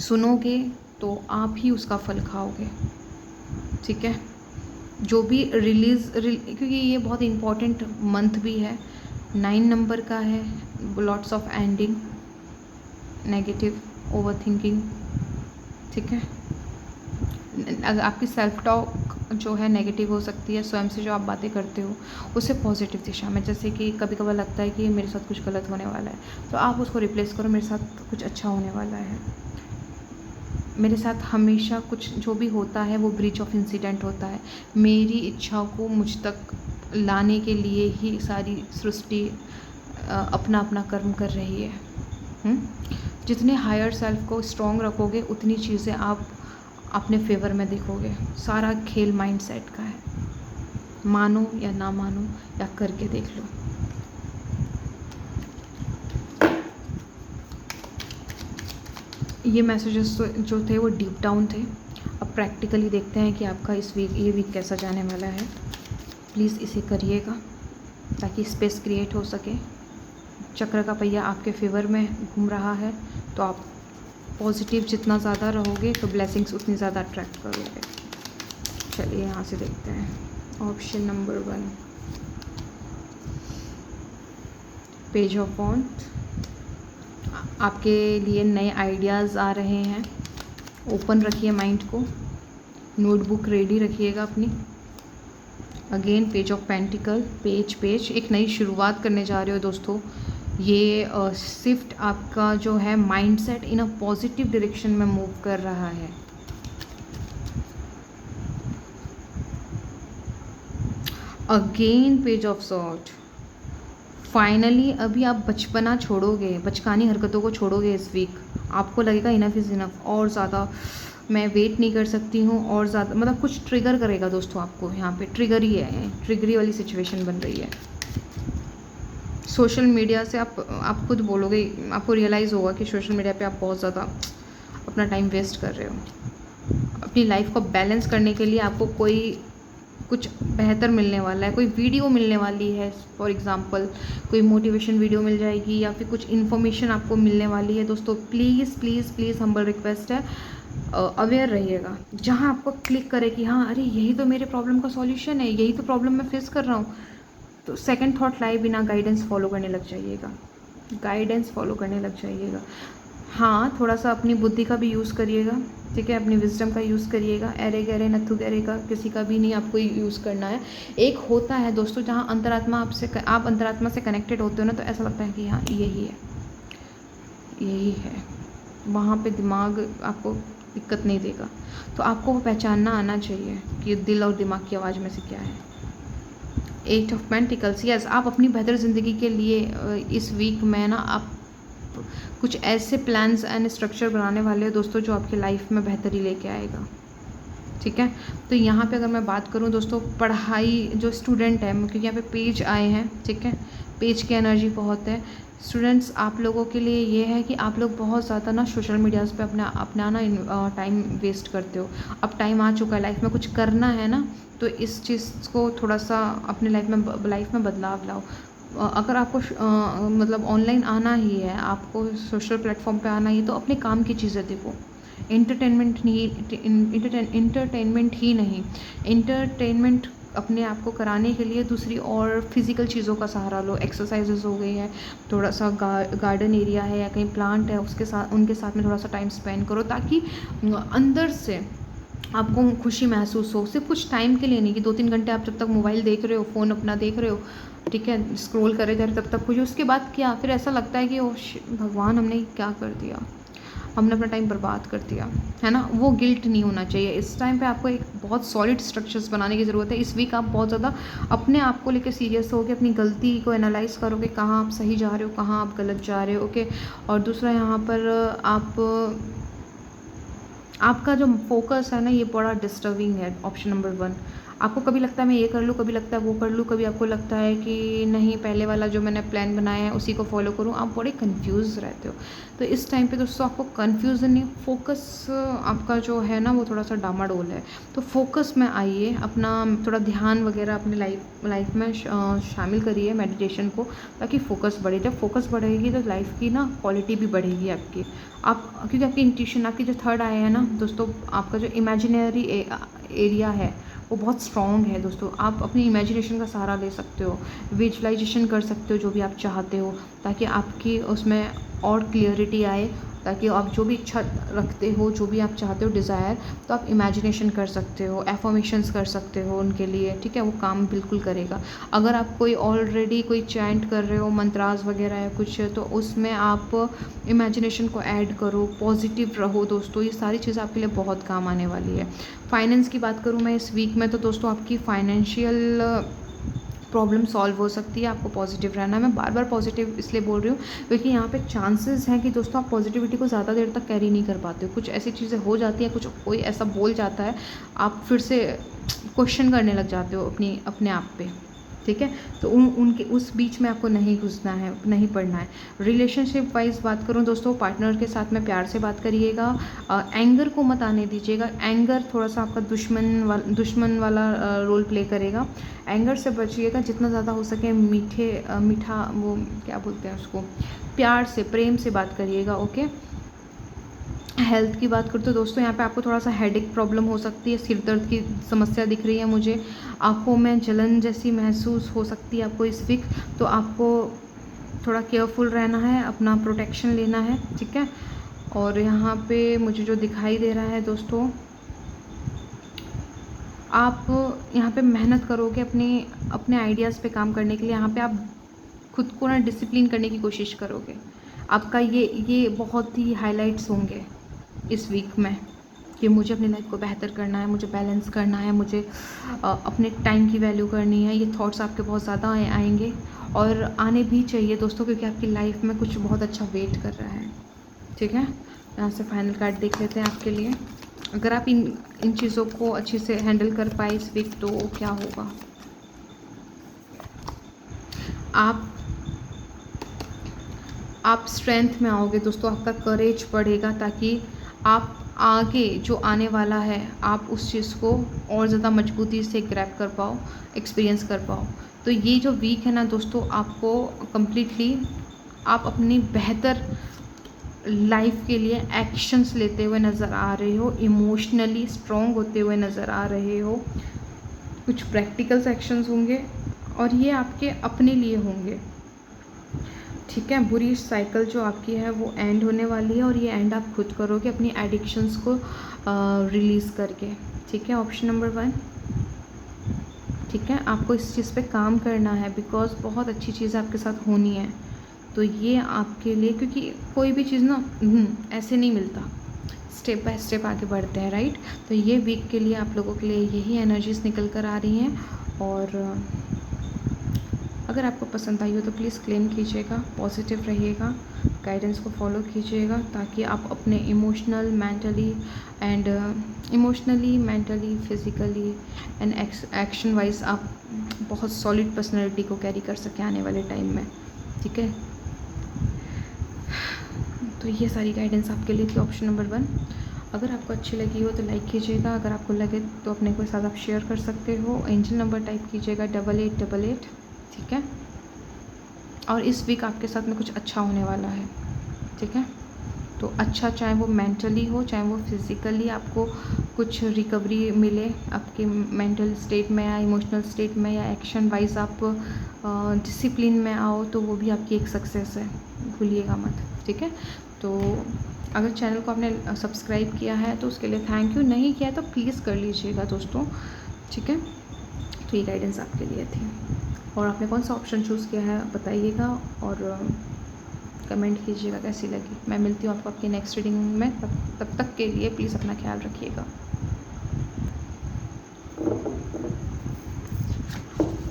सुनोगे तो आप ही उसका फल खाओगे, ठीक है। जो भी क्योंकि ये बहुत इम्पॉर्टेंट मंथ भी है, 9 नंबर का है, lots of ending, negative, over thinking, ठीक है। अगर आपकी सेल्फ टॉक जो है नेगेटिव हो सकती है, स्वयं से जो आप बातें करते हो उससे पॉजिटिव दिशा में, जैसे कि कभी कभार लगता है कि मेरे साथ कुछ गलत होने वाला है, तो आप उसको रिप्लेस करो, मेरे साथ कुछ अच्छा होने वाला है, मेरे साथ हमेशा कुछ जो भी होता है वो ब्रीच ऑफ इंसिडेंट होता है, मेरी इच्छाओं को मुझ तक लाने के लिए ही सारी सृष्टि अपना अपना कर्म कर रही है। जितने हायर सेल्फ को स्ट्रॉन्ग रखोगे उतनी चीज़ें आप अपने फेवर में देखोगे। सारा खेल माइंडसेट का है, मानो या ना मानो, या करके देख लो। ये मैसेजेस जो थे वो डीप डाउन थे। अब प्रैक्टिकली देखते हैं कि आपका ये वीक कैसा जाने वाला है। प्लीज़ इसे करिएगा ताकि स्पेस क्रिएट हो सके। चक्र का पहिया आपके फेवर में घूम रहा है, तो आप पॉजिटिव जितना ज़्यादा रहोगे तो ब्लेसिंग्स उतनी ज़्यादा अट्रैक्ट करोगे। चलिए यहाँ से देखते हैं। ऑप्शन नंबर 1, पेज ऑफ वॉन्ड। आपके लिए नए आइडियाज़ आ रहे हैं। ओपन रखिए माइंड को, नोटबुक रेडी रखिएगा अपनी। Again page of pentacle, page एक नई शुरुआत करने जा रहे हो दोस्तों। ये शिफ्ट आपका जो है mindset in a positive direction में मूव कर रहा है। Again page of sword. Finally अभी आप बचपना छोड़ोगे, बचकानी हरकतों को छोड़ोगे इस वीक। आपको लगेगा इनफ इज़ इनफ, और ज़्यादा मैं वेट नहीं कर सकती हूँ, और ज़्यादा मतलब कुछ ट्रिगर करेगा दोस्तों आपको। यहाँ पे ट्रिगर ही है, ट्रिगरी वाली सिचुएशन बन रही है। सोशल मीडिया से आप खुद बोलोगे, आपको रियलाइज़ होगा कि सोशल मीडिया पे आप बहुत ज़्यादा अपना टाइम वेस्ट कर रहे हो। अपनी लाइफ को बैलेंस करने के लिए आपको कुछ बेहतर मिलने वाला है, कोई वीडियो मिलने वाली है, फॉर एग्ज़ाम्पल कोई मोटिवेशन वीडियो मिल जाएगी, या फिर कुछ इन्फॉर्मेशन आपको मिलने वाली है। दोस्तों please please please humble request है, अवेयर रहिएगा। जहाँ आपको क्लिक करे कि हाँ अरे यही तो मेरे प्रॉब्लम का सॉल्यूशन है, यही तो प्रॉब्लम मैं फेस कर रहा हूँ, तो सेकंड थॉट लाए बिना गाइडेंस फॉलो करने लग जाइएगा, गाइडेंस फॉलो करने लग जाइएगा। हाँ, थोड़ा सा अपनी बुद्धि का भी यूज़ करिएगा, ठीक है, अपनी विजडम का यूज़ करिएगा। अरे गहरे नथु गहरे का किसी का भी नहीं आपको यूज़ करना है। एक होता है दोस्तों जहाँ आप अंतरात्मा से कनेक्टेड होते हो ना, तो ऐसा लगता है कि हाँ यही है, यही है। वहाँ पे दिमाग आपको दिक्कत नहीं देगा, तो आपको वो पहचानना आना चाहिए कि दिल और दिमाग की आवाज़ में से क्या है। 8 ऑफ पेंटिकल्स, यस, आप अपनी बेहतर ज़िंदगी के लिए इस वीक में ना आप कुछ ऐसे प्लान्स एंड स्ट्रक्चर बनाने वाले हो दोस्तों जो आपकी लाइफ में बेहतरी लेके आएगा, ठीक है। तो यहाँ पे अगर मैं बात करूँ दोस्तों, पढ़ाई जो स्टूडेंट है, क्योंकि यहाँ पे पेज आए हैं, ठीक है, पेज की एनर्जी बहुत है। स्टूडेंट्स, आप लोगों के लिए ये है कि आप लोग बहुत ज़्यादा ना सोशल मीडियाज़ पे अपना ना टाइम वेस्ट करते हो। अब टाइम आ चुका है, लाइफ में कुछ करना है ना, तो इस चीज़ को थोड़ा सा अपने लाइफ में बदलाव लाओ। अगर आपको मतलब ऑनलाइन आना ही है, आपको सोशल प्लेटफॉर्म पे आना ही है, तो अपने काम की चीज़ें देखो। इंटरटेनमेंट ही नहीं, इंटरटेनमेंट अपने आप को कराने के लिए दूसरी और फिज़िकल चीज़ों का सहारा लो। एक्सरसाइजेज हो गई है, थोड़ा सा गार्डन एरिया है या कहीं प्लांट है, उनके साथ में थोड़ा सा टाइम स्पेंड करो, ताकि अंदर से आपको खुशी महसूस हो। सिर्फ कुछ टाइम के लिए नहीं कि 2-3 घंटे आप जब तक मोबाइल देख रहे हो, फ़ोन अपना देख रहे हो, ठीक है, स्क्रॉल करे जा रहे, तब तक खुशी, उसके बाद क्या फिर ऐसा लगता है कि ओ भगवान हमने क्या कर दिया। हमने अपना टाइम बर्बाद कर दिया, है ना। वो गिल्ट नहीं होना चाहिए। इस टाइम पे आपको एक बहुत सॉलिड स्ट्रक्चर्स बनाने की ज़रूरत है। इस वीक आप बहुत ज़्यादा अपने आप को लेकर सीरियस होगे, अपनी गलती को एनालाइज करोगे, कहाँ आप सही जा रहे हो, कहाँ आप गलत जा रहे हो, ओके। और दूसरा यहाँ पर आपका जो फोकस है ना, ये बड़ा डिस्टर्बिंग है। ऑप्शन नंबर 1, आपको कभी लगता है मैं ये कर लूँ, कभी लगता है वो कर लूँ, कभी आपको लगता है कि नहीं पहले वाला जो मैंने प्लान बनाया है उसी को फॉलो करूँ। आप बड़े कंफ्यूज रहते हो। तो इस टाइम पे दोस्तों आपको कंफ्यूजन नहीं, फोकस आपका जो है ना वो थोड़ा सा डामाडोल है। तो फोकस में आइए, अपना थोड़ा ध्यान वगैरह अपने लाइफ में शामिल करिए मेडिटेशन को, ताकि फोकस बढ़े। जब फोकस बढ़ेगी तो लाइफ की ना क्वालिटी भी बढ़ेगी आपकी। आप क्योंकि आपकी इंट्यूशन, आपकी जो थर्ड आई है ना दोस्तों, आपका जो इमेजिनरी एरिया है वो बहुत स्ट्रॉन्ग है दोस्तों। आप अपनी इमेजिनेशन का सहारा ले सकते हो, विजुअलाइजेशन कर सकते हो जो भी आप चाहते हो, ताकि आपकी उसमें और क्लियरिटी आए, ताकि आप जो भी इच्छा रखते हो, जो भी आप चाहते हो डिज़ायर, तो आप इमेजिनेशन कर सकते हो, एफर्मेशंस कर सकते हो उनके लिए, ठीक है। वो काम बिल्कुल करेगा। अगर आप कोई ऑलरेडी कोई चैंट कर रहे हो, मंत्रास वगैरह है कुछ, तो उसमें आप इमेजिनेशन को ऐड करो, पॉजिटिव रहो दोस्तों। ये सारी चीज़ें आपके लिए बहुत काम आने वाली है। फाइनेंस की बात करूँ मैं इस वीक में, तो दोस्तों आपकी फाइनेंशियल प्रॉब्लम सॉल्व हो सकती है। आपको पॉजिटिव रहना है। मैं बार बार पॉजिटिव इसलिए बोल रही हूँ क्योंकि यहाँ पे चांसेस हैं कि दोस्तों आप पॉजिटिविटी को ज़्यादा देर तक कैरी नहीं कर पाते हो। कुछ ऐसी चीज़ें हो जाती हैं, कुछ कोई ऐसा बोल जाता है, आप फिर से क्वेश्चन करने लग जाते हो अपने आप पे, ठीक है। तो उनके उस बीच में आपको नहीं घुसना है, नहीं पढ़ना है। रिलेशनशिप वाइज बात करूँ दोस्तों, पार्टनर के साथ में प्यार से बात करिएगा, एंगर को मत आने दीजिएगा। एंगर थोड़ा सा आपका दुश्मन वाला रोल प्ले करेगा। एंगर से बचिएगा, जितना ज़्यादा हो सके मीठा वो क्या बोलते हैं उसको, प्यार से प्रेम से बात करिएगा, ओके। हेल्थ की बात करूँ तो दोस्तों यहाँ पे आपको थोड़ा सा हेडेक प्रॉब्लम हो सकती है, सिर दर्द की समस्या दिख रही है मुझे, आँखों में जलन जैसी महसूस हो सकती है आपको इस वीक। तो आपको थोड़ा केयरफुल रहना है, अपना प्रोटेक्शन लेना है, ठीक है। और यहाँ पे मुझे जो दिखाई दे रहा है दोस्तों, आप यहाँ पे मेहनत करोगे अपने आइडियाज़ पे काम करने के लिए। यहाँ पे आप खुद को ना डिसिप्लिन करने की कोशिश करोगे। आपका ये बहुत ही हाइलाइट्स होंगे इस वीक में कि मुझे अपनी लाइफ को बेहतर करना है, मुझे बैलेंस करना है, मुझे अपने टाइम की वैल्यू करनी है। ये थॉट्स आपके बहुत ज़्यादा आएंगे और आने भी चाहिए दोस्तों, क्योंकि आपकी लाइफ में कुछ बहुत अच्छा वेट कर रहा है, ठीक है। यहाँ से फाइनल कार्ड देख लेते हैं आपके लिए। अगर आप इन चीज़ों को अच्छे से हैंडल कर पाए इस वीक तो क्या होगा, आप स्ट्रेंथ में आओगे दोस्तों, आपका करेज बढ़ेगा, ताकि आप आगे जो आने वाला है आप उस चीज़ को और ज़्यादा मजबूती से ग्रैब कर पाओ, एक्सपीरियंस कर पाओ। तो ये जो वीक है ना दोस्तों, आपको कम्प्लीटली आप अपनी बेहतर लाइफ के लिए एक्शंस लेते हुए नज़र आ रहे हो, इमोशनली स्ट्रॉन्ग होते हुए नज़र आ रहे हो। कुछ प्रैक्टिकल एक्शंस होंगे और ये आपके अपने लिए होंगे, ठीक है। बुरी साइकिल जो आपकी है वो एंड होने वाली है और ये एंड आप खुद करोगे अपनी एडिक्शंस को रिलीज़ करके, ठीक है। ऑप्शन नंबर 1, ठीक है। आपको इस चीज़ पे काम करना है, बिकॉज बहुत अच्छी चीज़ आपके साथ होनी है। तो ये आपके लिए, क्योंकि कोई भी चीज़ ना ऐसे नहीं मिलता, स्टेप बाय स्टेप आगे बढ़ते हैं, राइट। तो ये वीक के लिए आप लोगों के लिए यही एनर्जीज निकल कर आ रही हैं। और अगर आपको पसंद आई हो तो प्लीज़ क्लेम कीजिएगा, पॉजिटिव रहिएगा, गाइडेंस को फॉलो कीजिएगा, ताकि आप अपने emotionally mentally physically and action wise आप बहुत सॉलिड पर्सनैलिटी को कैरी कर सकें आने वाले टाइम में, ठीक है। तो ये सारी गाइडेंस आपके लिए थी, ऑप्शन नंबर 1। अगर आपको अच्छी लगी हो तो लाइक कीजिएगा, अगर आपको लगे तो अपने के साथ आप शेयर कर सकते हो। एंजल नंबर टाइप कीजिएगा 8888, ठीक है। और इस वीक आपके साथ में कुछ अच्छा होने वाला है, ठीक है। तो अच्छा, चाहे वो मेंटली हो, चाहे वो फिज़िकली आपको कुछ रिकवरी मिले आपके मेंटल स्टेट में या इमोशनल स्टेट में, या एक्शन वाइज आप डिसिप्लिन में आओ, तो वो भी आपकी एक सक्सेस है, भूलिएगा मत, ठीक है। तो अगर चैनल को आपने सब्सक्राइब किया है तो उसके लिए थैंक यू, नहीं किया तो प्लीज़ कर लीजिएगा दोस्तों, ठीक है। तो ये गाइडेंस आपके लिए थी। और आपने कौन सा ऑप्शन चूज़ किया है बताइएगा। और कमेंट कीजिएगा कैसी लगी। मैं मिलती हूँ आपको आपकी नेक्स्ट रीडिंग में, तब तक के लिए प्लीज़ अपना ख्याल रखिएगा।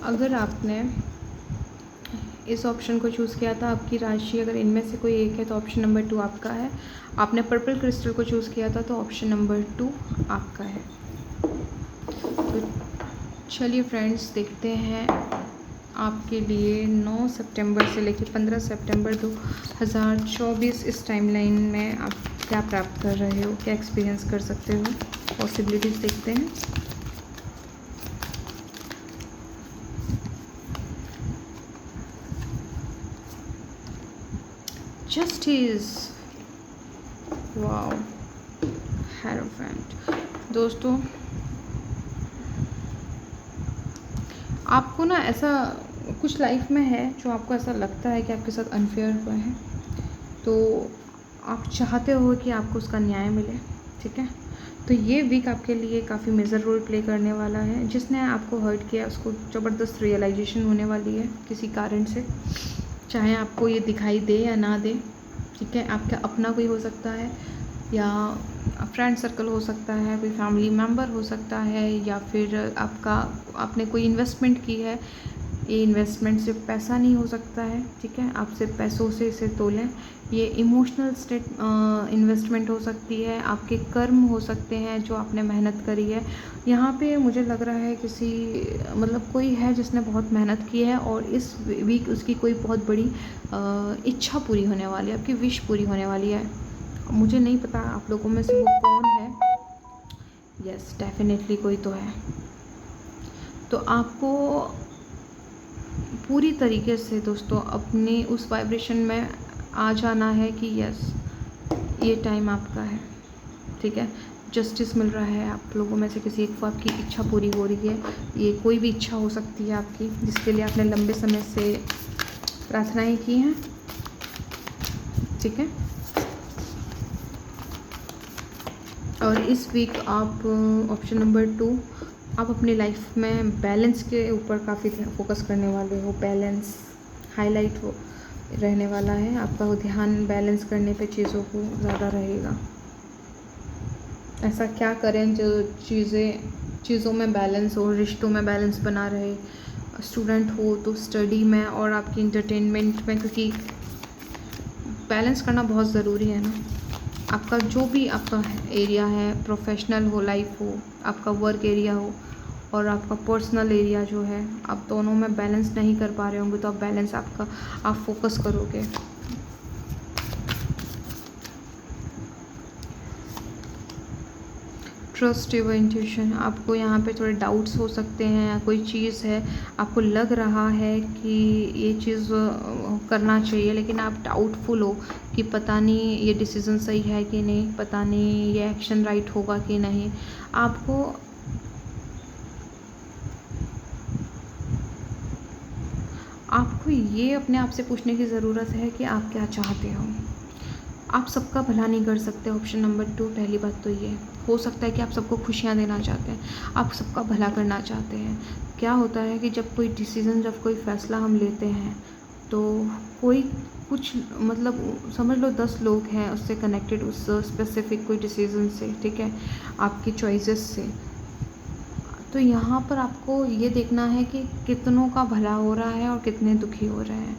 अगर आपने इस ऑप्शन को चूज़ किया था, आपकी राशि अगर इनमें से कोई एक है तो ऑप्शन नंबर 2 आपका है। आपने पर्पल क्रिस्टल को चूज़ किया था तो ऑप्शन नंबर 2 आपका है। तो चलिए फ्रेंड्स, देखते हैं आपके लिए 9 सितंबर से लेकर 15 सितंबर 2024 इस टाइमलाइन में आप क्या प्राप्त कर रहे हो, क्या एक्सपीरियंस कर सकते हो। पॉसिबिलिटीज़ देखते हैं। Justice, wow, hierophant. दोस्तों, आपको ना ऐसा कुछ लाइफ में है जो आपको ऐसा लगता है कि आपके साथ अनफेयर हुआ है, तो आप चाहते हो कि आपको उसका न्याय मिले, ठीक है। तो ये वीक आपके लिए काफ़ी मेजर रोल प्ले करने वाला है। जिसने आपको हर्ट किया उसको ज़बरदस्त रियलाइजेशन होने वाली है किसी कारण से, चाहे आपको ये दिखाई दे या ना दे, ठीक है। आपका अपना कोई हो सकता है, या फ्रेंड सर्कल हो सकता है, कोई फैमिली मेम्बर हो सकता है, या फिर आपने कोई इन्वेस्टमेंट की है। ये इन्वेस्टमेंट सिर्फ पैसा नहीं हो सकता है, ठीक है। आप सिर्फ पैसों से इसे तोलें। ये इमोशनल स्टेट इन्वेस्टमेंट हो सकती है, आपके कर्म हो सकते हैं जो आपने मेहनत करी है। यहाँ पे मुझे लग रहा है किसी मतलब कोई है जिसने बहुत मेहनत की है और इस वीक उसकी कोई बहुत बड़ी इच्छा पूरी होने वाली है, आपकी विश पूरी होने वाली है। मुझे नहीं पता आप लोगों में से वो कौन है। यस, डेफिनेटली कोई तो है। तो आपको पूरी तरीके से दोस्तों अपनी उस वाइब्रेशन में आ जाना है कि यस, ये टाइम आपका है, ठीक है। जस्टिस मिल रहा है, आप लोगों में से किसी एक को आपकी इच्छा पूरी हो रही है। ये कोई भी इच्छा हो सकती है आपकी, जिसके लिए आपने लंबे समय से प्रार्थनाएं की हैं, ठीक है। और इस वीक आप ऑप्शन नंबर 2 आप अपनी लाइफ में बैलेंस के ऊपर काफ़ी फोकस करने वाले हो। बैलेंस हाईलाइट हो रहने वाला है, आपका ध्यान बैलेंस करने पे चीज़ों को ज़्यादा रहेगा। ऐसा क्या करें जो चीज़ों में बैलेंस हो, रिश्तों में बैलेंस बना रहे। स्टूडेंट हो तो स्टडी में और आपकी इंटरटेनमेंट में, क्योंकि बैलेंस करना बहुत ज़रूरी है ना। आपका जो भी आपका एरिया है, प्रोफेशनल हो, लाइफ हो, आपका वर्क एरिया हो और आपका पर्सनल एरिया जो है, आप दोनों में बैलेंस नहीं कर पा रहे होंगे तो आप फोकस करोगे। Trust your intuition. आपको यहाँ पे थोड़े डाउट्स हो सकते हैं, कोई चीज़ है आपको लग रहा है कि ये चीज़ करना चाहिए, लेकिन आप डाउटफुल हो कि पता नहीं ये डिसीज़न सही है कि नहीं, पता नहीं ये एक्शन राइट होगा कि नहीं। आपको ये अपने आप से पूछने की ज़रूरत है कि आप क्या चाहते हो। आप सबका भला नहीं कर सकते, ऑप्शन नंबर 2। पहली बात तो ये हो सकता है कि आप सबको खुशियाँ देना चाहते हैं, आप सबका भला करना चाहते हैं। क्या होता है कि जब कोई डिसीज़न, जब कोई फ़ैसला हम लेते हैं तो कोई कुछ मतलब समझ लो 10 लोग हैं उससे कनेक्टेड, उस स्पेसिफिक कोई डिसीज़न से, ठीक है, आपकी चॉइसेस से। तो यहाँ पर आपको ये देखना है कि कितनों का भला हो रहा है और कितने दुखी हो रहे हैं,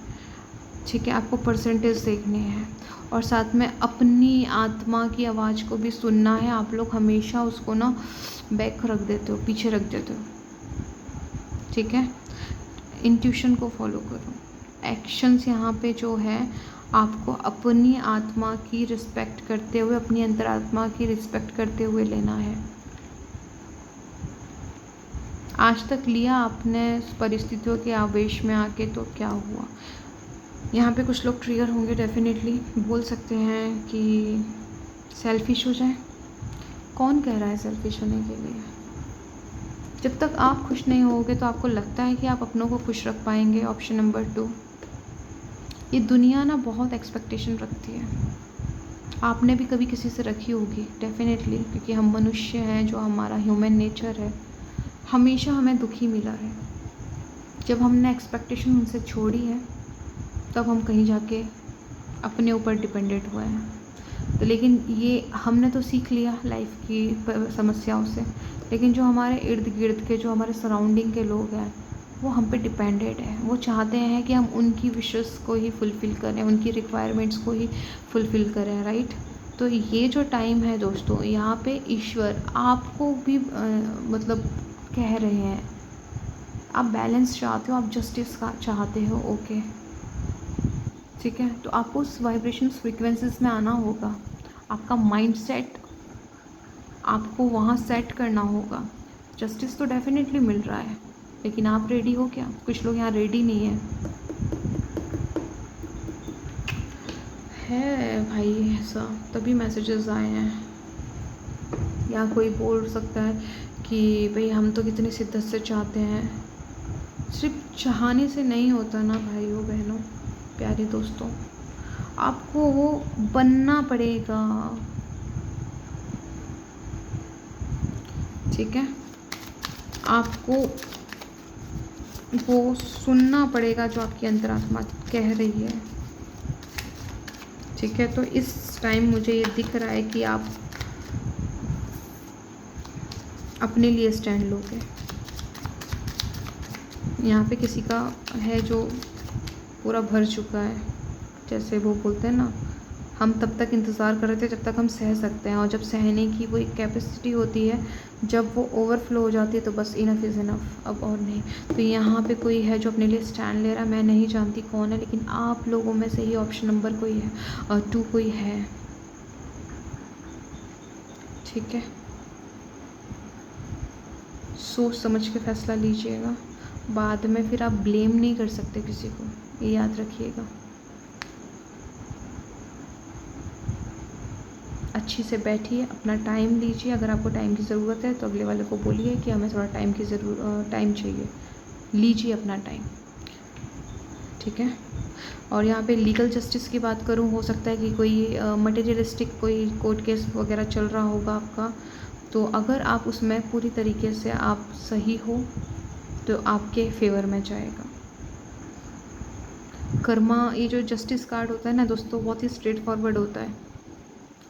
ठीक है। आपको परसेंटेज देखने हैं और साथ में अपनी आत्मा की आवाज़ को भी सुनना है। आप लोग हमेशा उसको ना बैक रख देते हो, पीछे रख देते हो, ठीक है। इंट्यूशन को फॉलो करो। एक्शंस यहाँ पे जो है आपको अपनी आत्मा की रिस्पेक्ट करते हुए, अपनी अंतरात्मा की रिस्पेक्ट करते हुए लेना है। आज तक लिया आपने परिस्थितियों के आवेश में आके तो क्या हुआ। यहाँ पे कुछ लोग ट्रिगर होंगे, डेफिनेटली बोल सकते हैं कि सेल्फिश हो जाए। कौन कह रहा है सेल्फिश होने के लिए? जब तक आप खुश नहीं होगे तो आपको लगता है कि आप अपनों को खुश रख पाएंगे। Option number 2। ये दुनिया ना बहुत एक्सपेक्टेशन रखती है, आपने भी कभी किसी से रखी होगी डेफिनेटली, क्योंकि हम मनुष्य हैं, जो हमारा ह्यूमन नेचर है, हमेशा हमें दुखी मिला है। जब हमने एक्सपेक्टेशन उनसे छोड़ी है तब हम कहीं जाके अपने ऊपर डिपेंडेंट हुए हैं। तो लेकिन ये हमने तो सीख लिया लाइफ की समस्याओं से, लेकिन जो हमारे इर्द गिर्द के, जो हमारे सराउंडिंग के लोग हैं, वो हम पे डिपेंडेंट है। वो चाहते हैं कि हम उनकी विशेस को ही फुलफ़िल करें, उनकी रिक्वायरमेंट्स को ही फुलफ़िल करें, राइट। तो ये जो टाइम है दोस्तों, यहाँ पे ईश्वर आपको भी मतलब कह रहे हैं, आप बैलेंस चाहते हो, आप जस्टिस का चाहते हो, ओके ठीक है। तो आपको उस वाइब्रेशन फ्रीक्वेंसीज में आना होगा, आपका माइंड सेट आपको वहाँ सेट करना होगा। जस्टिस तो डेफिनेटली मिल रहा है, लेकिन आप रेडी हो क्या? कुछ लोग यहाँ रेडी नहीं है भाई ऐसा, तभी मैसेजेस आए हैं। या कोई बोल सकता है कि भाई हम तो कितनी शिद्दत से चाहते हैं। सिर्फ चाहने से नहीं होता ना भाइयों बहनों प्यारे दोस्तों, आपको वो बनना पड़ेगा, ठीक है। आपको वो सुनना पड़ेगा जो आपकी अंतरात्मा कह रही है, ठीक है। तो इस टाइम मुझे ये दिख रहा है कि आप अपने लिए स्टैंड लोगे। यहाँ पे किसी का है जो पूरा भर चुका है, जैसे वो बोलते हैं ना, हम तब तक इंतज़ार कर रहे थे जब तक हम सह सकते हैं, और जब सहने की वो एक कैपेसिटी होती है, जब वो ओवरफ्लो हो जाती है तो बस इनफ इज़ इनफ, अब और नहीं। तो यहाँ पे कोई है जो अपने लिए स्टैंड ले रहा है, मैं नहीं जानती कौन है, लेकिन आप लोगों में से ही ऑप्शन नंबर कोई है और 2 कोई है, ठीक है। सोच समझ के फैसला लीजिएगा, बाद में फिर आप ब्लेम नहीं कर सकते किसी को, ये याद रखिएगा। अच्छी से बैठिए, अपना टाइम लीजिए, अगर आपको टाइम की ज़रूरत है तो अगले वाले को बोलिए कि हमें थोड़ा टाइम चाहिए, लीजिए अपना टाइम, ठीक है। और यहाँ पे लीगल जस्टिस की बात करूँ, हो सकता है कि कोई मटेरियलिस्टिक कोई कोर्ट केस वगैरह चल रहा होगा आपका, तो अगर आप उसमें पूरी तरीके से आप सही हो तो आपके फेवर में जाएगा। कर्मा, ये जो जस्टिस कार्ड होता है ना दोस्तों, बहुत ही स्ट्रेट फॉरवर्ड होता है।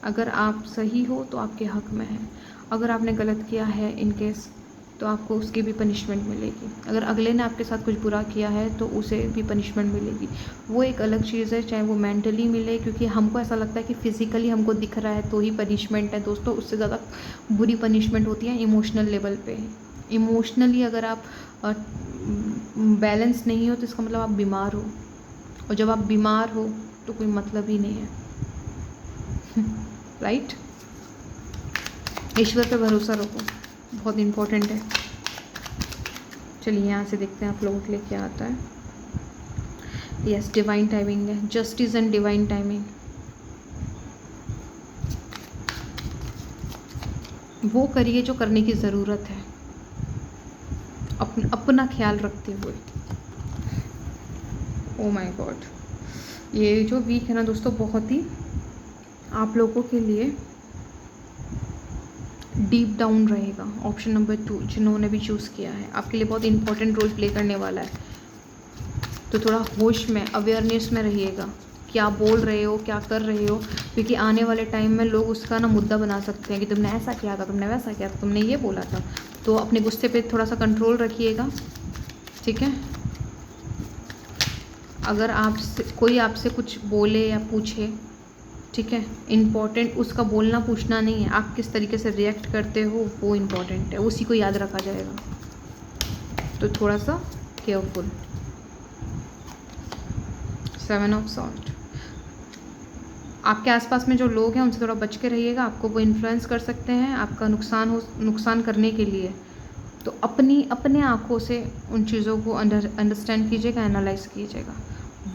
अगर आप सही हो तो आपके हक में है, अगर आपने गलत किया है इन केस, तो आपको उसकी भी पनिशमेंट मिलेगी। अगर अगले ने आपके साथ कुछ बुरा किया है तो उसे भी पनिशमेंट मिलेगी, वो एक अलग चीज़ है, चाहे वो मेंटली मिले, क्योंकि हमको ऐसा लगता है कि फ़िज़िकली हमको दिख रहा है तो ही पनिशमेंट है। दोस्तों उससे ज़्यादा बुरी पनिशमेंट होती है इमोशनल लेवल पे। इमोशनली अगर आप बैलेंस नहीं हो तो इसका मतलब आप बीमार हो, और जब आप बीमार हो तो कोई मतलब ही नहीं है, राइट। ईश्वर पे भरोसा रखो, बहुत इम्पोर्टेंट है। चलिए यहाँ से देखते हैं आप लोगों के लिए क्या आता है। यस, डिवाइन टाइमिंग है, जस्टिस एंड डिवाइन टाइमिंग। वो करिए जो करने की ज़रूरत है, अपना ख्याल रखते हुए। ओ माय गॉड, ये जो वीक है ना दोस्तों, बहुत ही आप लोगों के लिए डीप डाउन रहेगा। ऑप्शन नंबर 2 जिन्होंने भी चूज़ किया है, आपके लिए बहुत इंपॉर्टेंट रोल प्ले करने वाला है। तो थोड़ा होश में, अवेयरनेस में रहिएगा, क्या बोल रहे हो, क्या कर रहे हो, क्योंकि आने वाले टाइम में लोग उसका ना मुद्दा बना सकते हैं कि तुमने ऐसा किया था, तुमने वैसा किया था, तुमने ये बोला था। तो अपने गुस्से पे थोड़ा सा कंट्रोल रखिएगा, ठीक है। अगर कोई आपसे कुछ बोले या पूछे, ठीक है, इम्पॉर्टेंट उसका बोलना पूछना नहीं है, आप किस तरीके से रिएक्ट करते हो वो इम्पॉर्टेंट है, उसी को याद रखा जाएगा। तो थोड़ा सा केयरफुल। 7 ऑफ सॉर्ट, आपके आसपास में जो लोग हैं उनसे थोड़ा बच के रहिएगा, आपको वो इन्फ्लुएंस कर सकते हैं आपका नुकसान करने के लिए। तो अपने आँखों से उन चीज़ों को अंडरस्टैंड कीजिएगा, एनालाइज कीजिएगा।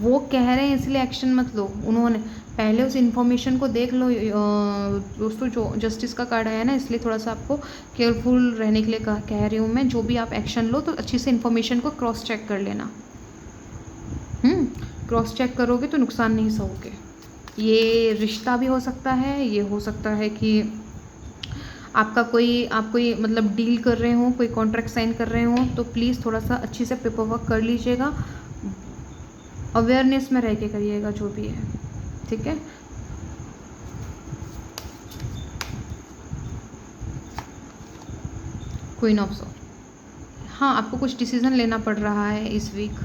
वो कह रहे हैं इसलिए एक्शन मत लो, उन्होंने पहले उस इन्फॉर्मेशन को देख लो। दोस्तों जो जस्टिस का कार्ड आया ना, इसलिए थोड़ा सा आपको केयरफुल रहने के लिए कह रही हूँ मैं। जो भी आप एक्शन लो तो अच्छी से इन्फॉर्मेशन को क्रॉस चेक कर लेना। क्रॉस चेक करोगे तो नुकसान नहीं सहोगे। ये रिश्ता भी हो सकता है, ये हो सकता है कि आप कोई मतलब डील कर रहे हो, कोई कॉन्ट्रैक्ट साइन कर रहे हो, तो प्लीज़ थोड़ा सा अच्छी से पेपर वर्क कर लीजिएगा, अवेयरनेस में रह के करिएगा जो भी है, ठीक है। क्वीन ऑफ सॉर्ड, हाँ आपको कुछ डिसीजन लेना पड़ रहा है इस वीक।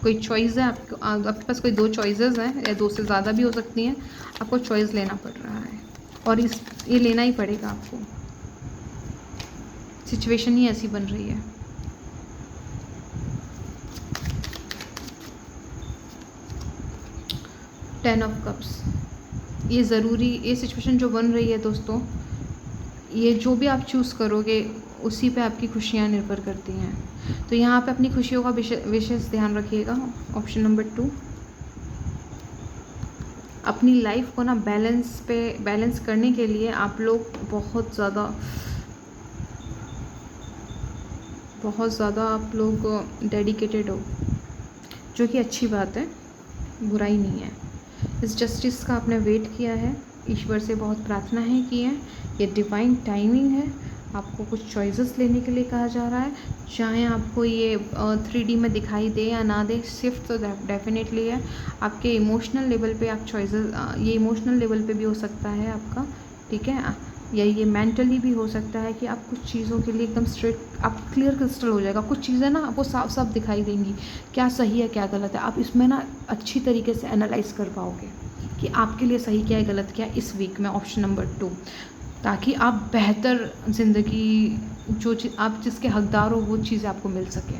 कोई चॉइस है आपके पास, कोई दो चॉइसेस हैं या दो से ज़्यादा भी हो सकती हैं, आपको चॉइस लेना पड़ रहा है और ये लेना ही पड़ेगा आपको, सिचुएशन ही ऐसी बन रही है। टेन ऑफ कप्स, ये ज़रूरी, ये सिचुएशन जो बन रही है दोस्तों, ये जो भी आप चूज़ करोगे उसी पे आपकी खुशियाँ निर्भर करती हैं। तो यहाँ पे अपनी खुशियों का विशेष ध्यान रखिएगा। ऑप्शन नंबर 2, अपनी लाइफ को ना बैलेंस करने के लिए आप लोग बहुत ज़्यादा आप लोग डेडिकेटेड हो, जो कि अच्छी बात है, बुराई नहीं है। इस जस्टिस का आपने वेट किया है, ईश्वर से बहुत प्रार्थना है की है, ये डिवाइन टाइमिंग है। आपको कुछ चॉइसेस लेने के लिए कहा जा रहा है, चाहे आपको ये 3D में दिखाई दे या ना दे, शिफ्ट तो डेफिनेटली है। आपके इमोशनल लेवल पे आप चॉइसेस, ये इमोशनल लेवल पे भी हो सकता है आपका, ठीक है, या ये मेंटली भी हो सकता है कि आप कुछ चीज़ों के लिए एकदम स्ट्रेट, आप क्लियर क्रिस्टल हो जाएगा। कुछ चीज़ें ना आपको साफ साफ दिखाई देंगी, क्या सही है क्या गलत है, आप इसमें ना अच्छी तरीके से एनालाइज कर पाओगे कि आपके लिए सही क्या है गलत क्या है इस वीक में। ऑप्शन नंबर 2, ताकि आप बेहतर ज़िंदगी, जो चीज़ आप जिसके हकदार हो वो चीज़ें आपको मिल सके।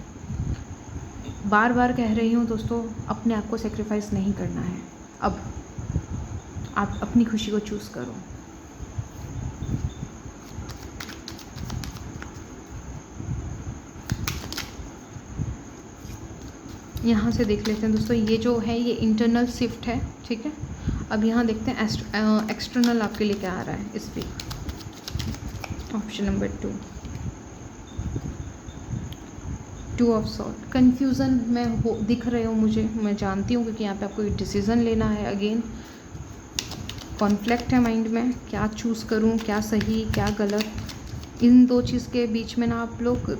बार बार कह रही हूँ दोस्तों, अपने आप को सेक्रीफाइस नहीं करना है। अब आप अपनी खुशी को चूज़ करो। यहाँ से देख लेते हैं दोस्तों, ये जो है ये इंटरनल शिफ्ट है, ठीक है। अब यहाँ देखते हैं एक्सटर्नल आपके लिए क्या आ रहा है इस week. Option number 2 of sword, confusion में दिख रहे हो मुझे, मैं जानती हूँ, क्योंकि यहाँ पे आपको डिसीज़न लेना है। अगेन कॉन्फ्लिक्ट है माइंड में, क्या चूज़ करूँ, क्या सही क्या गलत, इन दो चीज़ के बीच में ना आप लोग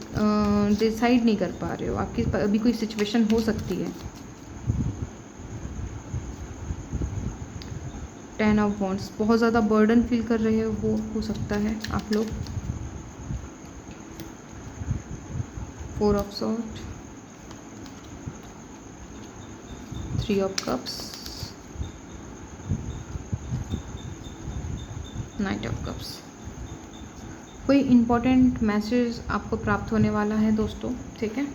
डिसाइड नहीं कर पा रहे हो। आपकी अभी कोई सिचुएशन हो सकती है। 10 ऑफ वॉन्ड्स, बहुत ज़्यादा बर्डन फील कर रहे हो, वो हो सकता है आप लोग। 4 of sword, 3 of cups, night of cups. कोई इम्पॉर्टेंट मैसेज आपको प्राप्त होने वाला है दोस्तों, ठीक है।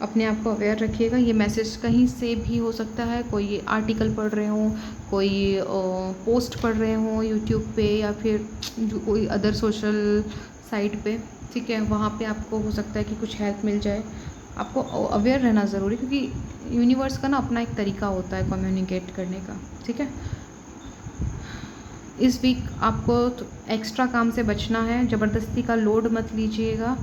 अपने आप को अवेयर रखिएगा। ये मैसेज कहीं से भी हो सकता है, कोई आर्टिकल पढ़ रहे हो, कोई पोस्ट पढ़ रहे हो यूट्यूब पे, या फिर कोई अदर सोशल साइट पे, ठीक है, वहाँ पे आपको हो सकता है कि कुछ हेल्प मिल जाए। आपको अवेयर रहना ज़रूरी, क्योंकि यूनिवर्स का ना अपना एक तरीका होता है कम्युनिकेट करने का, ठीक है। इस वीक आपको एक्स्ट्रा काम से बचना है, ज़बरदस्ती का लोड मत लीजिएगा,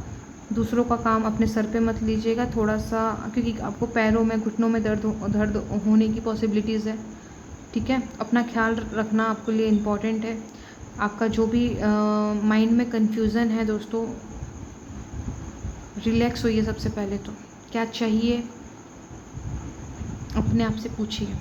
दूसरों का काम अपने सर पे मत लीजिएगा थोड़ा सा, क्योंकि आपको पैरों में घुटनों में दर्द होने की पॉसिबिलिटीज़ है, ठीक है। अपना ख्याल रखना आपके लिए इम्पॉर्टेंट है। आपका जो भी माइंड में कन्फ्यूज़न है दोस्तों, रिलैक्स होइए। सबसे पहले तो क्या चाहिए अपने आप से पूछिए।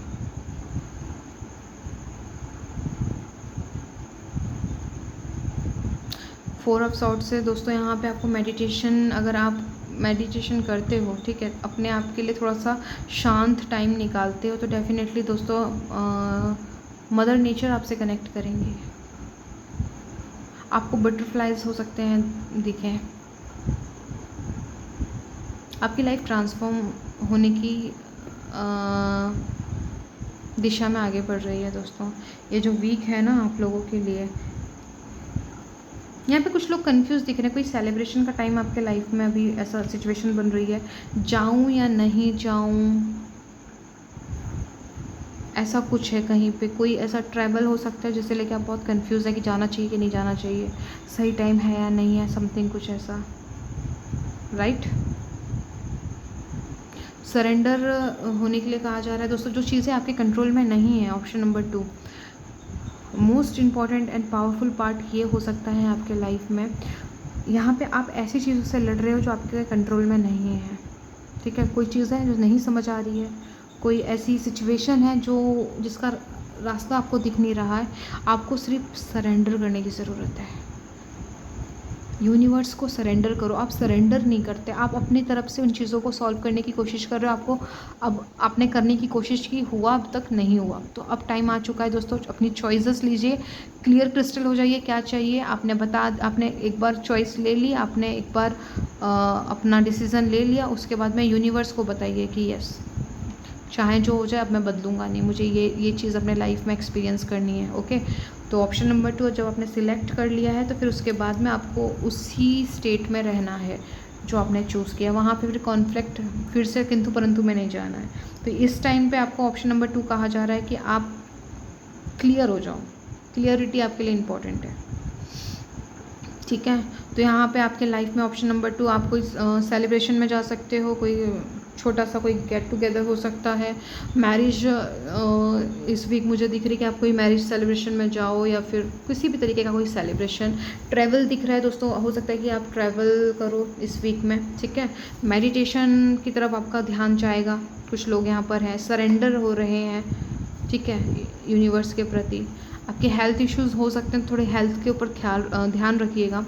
फोर ऑफ सॉर्ड्स से दोस्तों यहाँ पे आपको मेडिटेशन, अगर आप मेडिटेशन करते हो, ठीक है, अपने आप के लिए थोड़ा सा शांत टाइम निकालते हो, तो डेफिनेटली दोस्तों मदर नेचर आपसे कनेक्ट करेंगे। आपको बटरफ्लाइज हो सकते हैं दिखें। आपकी लाइफ ट्रांसफॉर्म होने की दिशा में आगे बढ़ रही है दोस्तों। ये जो वीक है ना आप लोगों के लिए, यहाँ पे कुछ लोग कंफ्यूज दिख रहे हैं। कोई सेलिब्रेशन का टाइम आपके लाइफ में अभी ऐसा सिचुएशन बन रही है, जाऊँ या नहीं जाऊँ, ऐसा कुछ है। कहीं पे कोई ऐसा ट्रैवल हो सकता है जिससे लेके आप बहुत कंफ्यूज है कि जाना चाहिए कि नहीं जाना चाहिए, सही टाइम है या नहीं है, समथिंग कुछ ऐसा, राइट। सरेंडर होने के लिए कहा जा रहा है दोस्तों, जो चीज़ें आपके कंट्रोल में नहीं है। Option number 2, most important and powerful part ये हो सकता है आपके लाइफ में, यहाँ पे आप ऐसी चीज़ों से लड़ रहे हो जो आपके कंट्रोल में नहीं है, ठीक है। कोई चीज़ है जो नहीं समझ आ रही है, कोई ऐसी सिचुएशन है जो जिसका रास्ता आपको दिख नहीं रहा है, आपको सिर्फ सरेंडर करने की ज़रूरत है। यूनिवर्स को सरेंडर करो। आप सरेंडर नहीं करते, आप अपनी तरफ से उन चीज़ों को सॉल्व करने की कोशिश कर रहे हो। आपको अब आपने करने की कोशिश की, हुआ अब तक नहीं हुआ, तो अब टाइम आ चुका है दोस्तों, अपनी चॉइसेस लीजिए, क्लियर क्रिस्टल हो जाइए क्या चाहिए। आपने एक बार चॉइस ले ली, आपने एक बार अपना डिसीज़न ले लिया, उसके बाद में यूनिवर्स को बताइए कि यस, चाहे जो हो जाए अब मैं बदलूंगा नहीं, मुझे ये चीज़ अपने लाइफ में एक्सपीरियंस करनी है। ओके, तो ऑप्शन नंबर 2 जब आपने सिलेक्ट कर लिया है तो फिर उसके बाद में आपको उसी स्टेट में रहना है जो आपने चूज़ किया, वहाँ पे फिर कॉन्फ्लिक्ट फिर से किंतु परंतु में नहीं जाना है। तो इस टाइम पे आपको ऑप्शन नंबर 2 कहा जा रहा है कि आप क्लियर हो जाओ, क्लियरिटी आपके लिए इम्पॉर्टेंट है। ठीक है, तो यहाँ पे आपके लाइफ में ऑप्शन नंबर 2, आप कोई सेलिब्रेशन में जा सकते हो, कोई छोटा सा कोई गेट टुगेदर हो सकता है। मैरिज इस वीक मुझे दिख रही है कि आप कोई मैरिज सेलिब्रेशन में जाओ, या फिर किसी भी तरीके का कोई सेलिब्रेशन। ट्रैवल दिख रहा है दोस्तों, हो सकता है कि आप ट्रैवल करो इस वीक में। ठीक है, मेडिटेशन की तरफ आपका ध्यान जाएगा, कुछ लोग यहाँ पर हैं, सरेंडर हो रहे हैं। ठीक है, यूनिवर्स के प्रति। आपके हेल्थ इश्यूज़ हो सकते हैं, थोड़े हेल्थ के ऊपर ध्यान रखिएगा।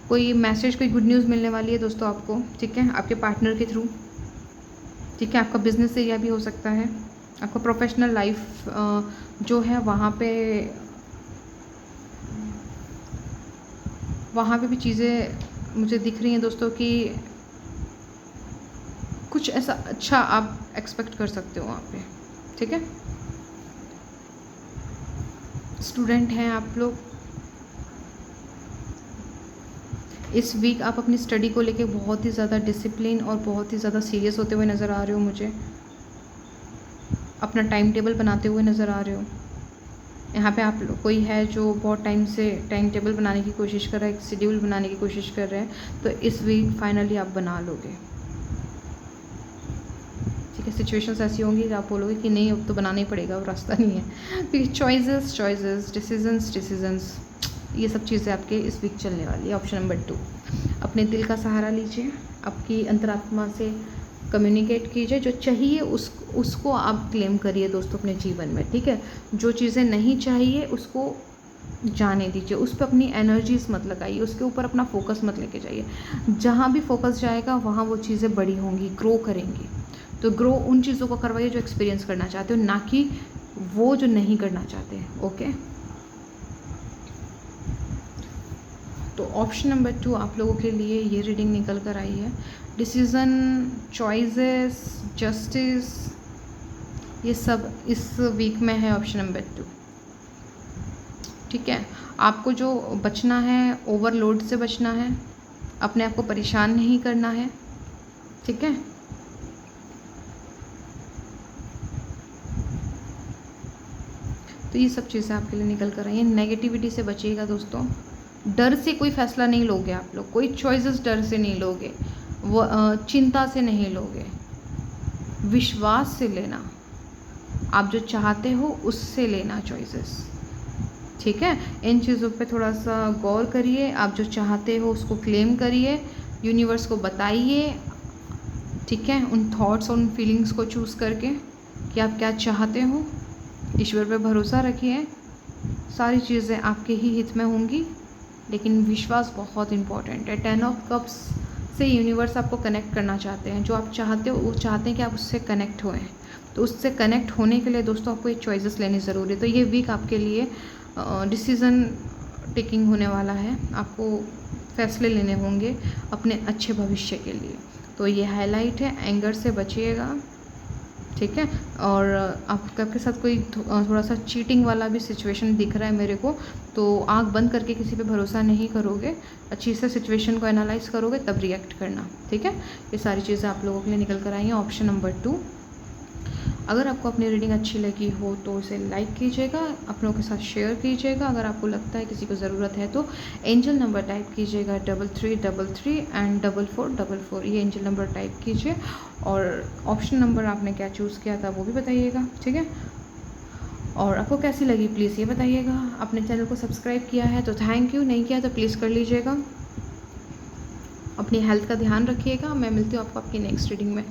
कोई मैसेज, कोई गुड न्यूज़ मिलने वाली है दोस्तों आपको। ठीक है, आपके पार्टनर के थ्रू। ठीक है, आपका बिजनेस एरिया भी हो सकता है, आपका प्रोफेशनल लाइफ जो है वहाँ पे भी चीज़ें मुझे दिख रही हैं दोस्तों कि कुछ ऐसा अच्छा आप एक्सपेक्ट कर सकते हो वहाँ पे। ठीक है, स्टूडेंट हैं आप लोग, इस वीक आप अपनी स्टडी को लेके बहुत ही ज़्यादा डिसिप्लिन और बहुत ही ज़्यादा सीरियस होते हुए नज़र आ रहे हो मुझे, अपना टाइम टेबल बनाते हुए नज़र आ रहे हो। यहाँ पे आप कोई है जो बहुत टाइम से टाइम टेबल बनाने की कोशिश कर रहा है, एक शेड्यूल बनाने की कोशिश कर रहे हैं, तो इस वीक फाइनली आप बना लोगे। ठीक है, सिचुएशंस ऐसी होंगी कि आप बोलोगे कि नहीं अब तो बनाना ही पड़ेगा, वो रास्ता नहीं है, क्योंकि चॉइसेस डिसीजंस ये सब चीज़ें आपके इस वीक चलने वाली है। ऑप्शन नंबर 2, अपने दिल का सहारा लीजिए, आपकी अंतरात्मा से कम्युनिकेट कीजिए, जो चाहिए उसको आप क्लेम करिए दोस्तों अपने जीवन में। ठीक है, जो चीज़ें नहीं चाहिए उसको जाने दीजिए, उस पर अपनी एनर्जीज मत लगाइए, उसके ऊपर अपना फोकस मत लेके जाइए। जहाँ भी फोकस जाएगा वहाँ वो चीज़ें बड़ी होंगी, ग्रो करेंगी। तो ग्रो उन चीज़ों को करवाइए जो एक्सपीरियंस करना चाहते हो, ना कि वो जो नहीं करना चाहते। ओके, तो ऑप्शन नंबर 2 आप लोगों के लिए ये रीडिंग निकल कर आई है। डिसीज़न, चॉइसेस, जस्टिस, ये सब इस वीक में है ऑप्शन नंबर 2। ठीक है, आपको जो बचना है, ओवरलोड से बचना है, अपने आप को परेशान नहीं करना है। ठीक है, तो ये सब चीज़ें आपके लिए निकल कर आई हैं। नेगेटिविटी से बचिएगा दोस्तों, डर से कोई फैसला नहीं लोगे आप लोग, कोई चॉइसेस डर से नहीं लोगे, वो चिंता से नहीं लोगे, विश्वास से लेना, आप जो चाहते हो उससे लेना चॉइसेस। ठीक है, इन चीज़ों पे थोड़ा सा गौर करिए, आप जो चाहते हो उसको क्लेम करिए, यूनिवर्स को बताइए। ठीक है, उन थॉट्स और उन फीलिंग्स को चूज़ करके कि आप क्या चाहते हो, ईश्वर पे भरोसा रखिए, सारी चीज़ें आपके ही हित में होंगी, लेकिन विश्वास बहुत इंपॉर्टेंट है। 10 ऑफ कप्स से यूनिवर्स आपको कनेक्ट करना चाहते हैं, जो आप चाहते हो वो चाहते हैं कि आप उससे कनेक्ट होएं। तो उससे कनेक्ट होने के लिए दोस्तों आपको एक चॉइसेस लेनी ज़रूरी है। तो ये वीक आपके लिए डिसीज़न टेकिंग होने वाला है, आपको फैसले लेने होंगे अपने अच्छे भविष्य के लिए। तो ये हाईलाइट है, एंगर से बचिएगा। ठीक है, और आपके साथ कोई थोड़ा सा चीटिंग वाला भी सिचुएशन दिख रहा है मेरे को, तो आंख बंद करके किसी पे भरोसा नहीं करोगे, अच्छी से सिचुएशन को एनालाइज करोगे तब रिएक्ट करना। ठीक है, ये सारी चीज़ें आप लोगों के लिए निकल कर आई हैं ऑप्शन नंबर 2। अगर आपको अपनी रीडिंग अच्छी लगी हो तो इसे लाइक कीजिएगा, अपनों के साथ शेयर कीजिएगा। अगर आपको लगता है किसी को ज़रूरत है तो एंजल नंबर टाइप कीजिएगा 3333 एंड 4444, ये एंजल नंबर टाइप कीजिए, और ऑप्शन नंबर आपने क्या चूज़ किया था वो भी बताइएगा। ठीक है, और आपको कैसी लगी प्लीज़ ये बताइएगा। अपने चैनल को सब्सक्राइब किया है तो थैंक यू, नहीं किया तो प्लीज़ कर लीजिएगा। अपनी हेल्थ का ध्यान रखिएगा। मैं मिलती हूँ आपको आपकी नेक्स्ट रीडिंग में।